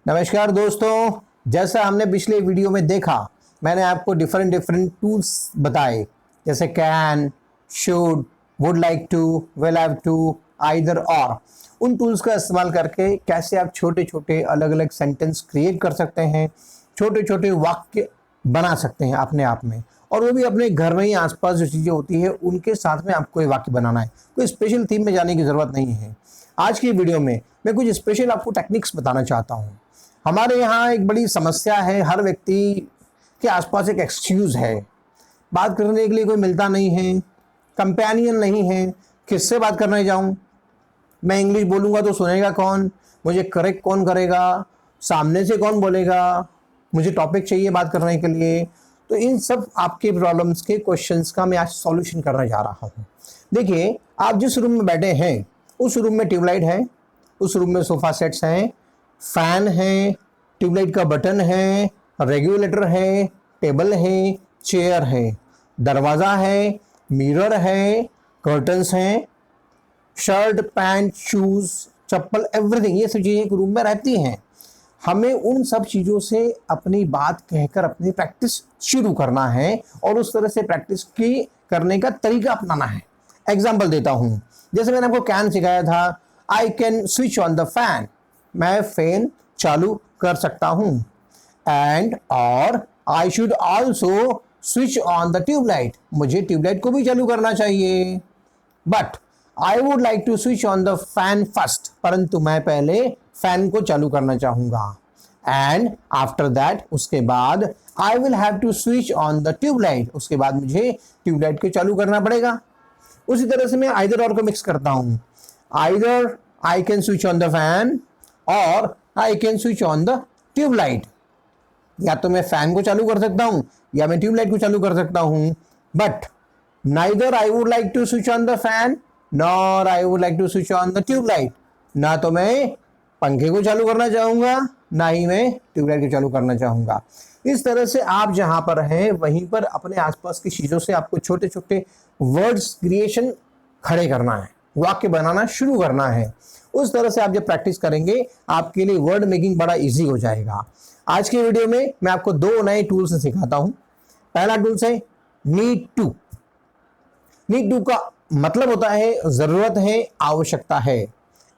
नमस्कार दोस्तों, जैसा हमने पिछले वीडियो में देखा, मैंने आपको डिफरेंट टूल्स बताए, जैसे can, should, would like to, will have to, either or. उन टूल्स का इस्तेमाल करके कैसे आप छोटे छोटे अलग अलग सेंटेंस क्रिएट कर सकते हैं, छोटे छोटे वाक्य बना सकते हैं अपने आप में, और वो भी अपने घर में ही आसपास जो चीज़ें होती है उनके साथ में आपको ये वाक्य बनाना है। कोई स्पेशल थीम में जाने की ज़रूरत नहीं है। आज की वीडियो में मैं कुछ स्पेशल आपको टेक्निक्स बताना चाहता हूँ। हमारे यहाँ एक बड़ी समस्या है, हर व्यक्ति के आसपास एक एक्सक्यूज़ है, बात करने के लिए कोई मिलता नहीं है, कंपेनियन नहीं है, किससे बात करने जाऊँ, मैं इंग्लिश बोलूँगा तो सुनेगा कौन, मुझे करेक्ट कौन करेगा, सामने से कौन बोलेगा, मुझे टॉपिक चाहिए बात करने के लिए। तो इन सब आपके प्रॉब्लम्स के क्वेश्चंस का मैं आज सॉल्यूशन करने जा रहा हूँ। देखिए, आप जिस रूम में बैठे हैं उस रूम में ट्यूबलाइट है, उस रूम में सोफा सेट्स हैं, फैन है, ट्यूबलाइट का बटन है, रेगुलेटर है, टेबल है, चेयर है, दरवाज़ा है, मिरर है, कर्टन्स हैं, शर्ट, पैंट, शूज़, चप्पल, एवरीथिंग, ये सब चीज़ें एक रूम में रहती हैं। हमें उन सब चीज़ों से अपनी बात कहकर अपनी प्रैक्टिस शुरू करना है और उस तरह से प्रैक्टिस की करने का तरीका अपनाना है। एग्जाम्पल देता हूँ, जैसे मैंने आपको कैन सिखाया था, I can switch on the fan, मैं फैन चालू कर सकता हूँ। एंड और I should also switch on the tube light, मुझे ट्यूबलाइट को भी चालू करना चाहिए। But I would like to switch on the fan first, परंतु मैं पहले फैन को चालू करना चाहूँगा। एंड आफ्टर दैट, उसके बाद I will have to switch on the tube light, उसके बाद मुझे ट्यूबलाइट को चालू करना पड़ेगा। उसी तरह से मैं आइदर और को मिक्स करता हूँ, either I can switch on the fan और I can switch on the tube light, या तो मैं फैन को चालू कर सकता हूँ या मैं ट्यूबलाइट को चालू कर सकता हूँ। But neither I would like to switch on the fan nor I would like to switch on the tube light, ना तो मैं पंखे को चालू करना चाहूँगा ना ही मैं ट्यूबलाइट को चालू करना चाहूँगा। इस तरह से आप जहाँ पर हैं वहीं पर अपने आसपास की चीज़ों से आपको छोटे छोटे वर्ड्स क्रिएशन खड़े करना है, वाक्य बनाना शुरू करना है। उस तरह से आप जब प्रैक्टिस करेंगे आपके लिए वर्ड मेकिंग बड़ा इजी हो जाएगा। आज की वीडियो में मैं आपको दो नए टूल्स सिखाता हूँ। पहला टूल्स है नीड टू। नीड टू का मतलब होता है ज़रूरत है, आवश्यकता है।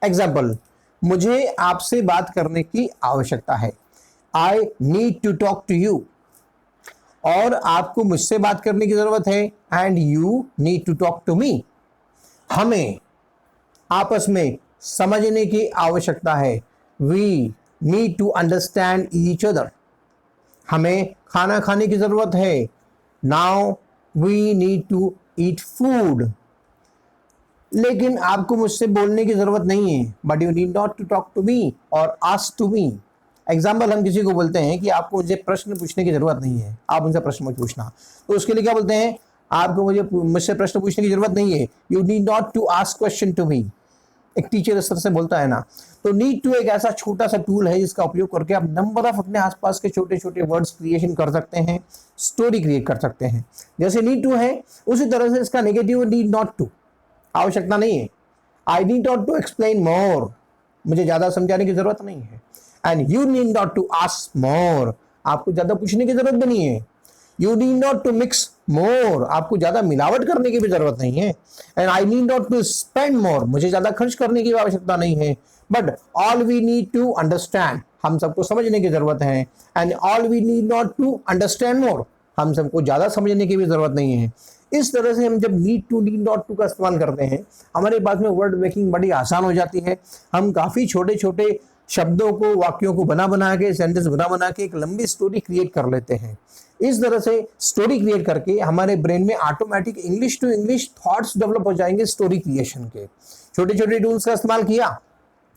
एग्जाम्पल, मुझे आपसे बात करने की आवश्यकता है, I need to talk to you, और आपको मुझसे बात करने की ज़रूरत है, and you need to talk to me. हमें आपस में समझने की आवश्यकता है, we need to understand each other. हमें खाना खाने की ज़रूरत है, now we need to eat food. लेकिन आपको मुझसे बोलने की ज़रूरत नहीं है, but you need not to talk to me और आस्क टू मी। एग्जाम्पल, हम किसी को बोलते हैं कि आपको मुझे प्रश्न पूछने की ज़रूरत नहीं है, आप उनसे प्रश्न मत पूछना, तो उसके लिए क्या बोलते हैं, आपको मुझसे प्रश्न पूछने की ज़रूरत नहीं है, you need not to ask question to me. एक टीचर इस तरह से बोलता है ना। तो नीड टू एक ऐसा छोटा सा टूल है जिसका उपयोग करके आप नंबर ऑफ अपने आसपास के छोटे छोटे वर्ड्स क्रिएशन कर सकते हैं, स्टोरी क्रिएट कर सकते हैं। जैसे नीड टू है, उसी तरह से इसका नेगेटिव नीड नॉट टू, आवश्यकता नहीं है। I need not to explain more, मुझे ज़्यादा समझाने की ज़रूरत नहीं है। And you need not to ask more, आपको ज़्यादा पूछने की ज़रूरत भी नहीं है। You need not to mix more, आपको ज़्यादा मिलावट करने की भी ज़रूरत नहीं है। And I need not to spend more, मुझे ज़्यादा खर्च करने की आवश्यकता नहीं है। But all we need to understand, हम सबको समझने की ज़रूरत है। And all we need not to understand more, हम सबको ज़्यादा समझने की भी ज़रूरत नहीं है। इस तरह से हम जब need to need not to का इस्तेमाल करते हैं, हमारे पास में वर्ड मेकिंग बड़ी आसान हो जाती है। हम काफ़ी छोटे छोटे शब्दों को, वाक्यों को बना के, सेंटेंस बना के एक लंबी स्टोरी क्रिएट कर लेते हैं। इस तरह से स्टोरी क्रिएट करके हमारे ब्रेन में automatic English to English thoughts develop हो जाएंगे। स्टोरी क्रिएशन के छोटे छोटे टूल्स का इस्तेमाल किया,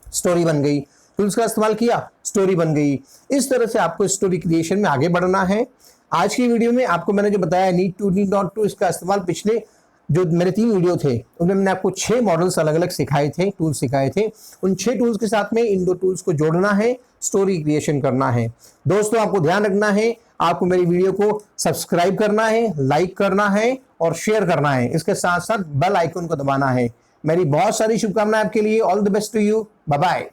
स्टोरी बन गई, टूल्स का इस्तेमाल किया, स्टोरी बन गई। इस तरह से आपको स्टोरी क्रिएशन में आगे बढ़ना है। आज की वीडियो में आपको मैंने जो बताया need to need not to, इसका इस्तेमाल पिछले जो मेरे 3 वीडियो थे उनमें मैंने आपको 6 मॉडल्स अलग अलग सिखाए थे, टूल्स सिखाए थे। उन 6 टूल्स के साथ में इन 2 टूल्स को जोड़ना है, स्टोरी क्रिएशन करना है। दोस्तों, आपको ध्यान रखना है, आपको मेरी वीडियो को सब्सक्राइब करना है, लाइक करना है और शेयर करना है। इसके साथ साथ बेल आइकन को दबाना है। मेरी बहुत सारी शुभकामनाएं आपके लिए। All the best to you. Bye bye.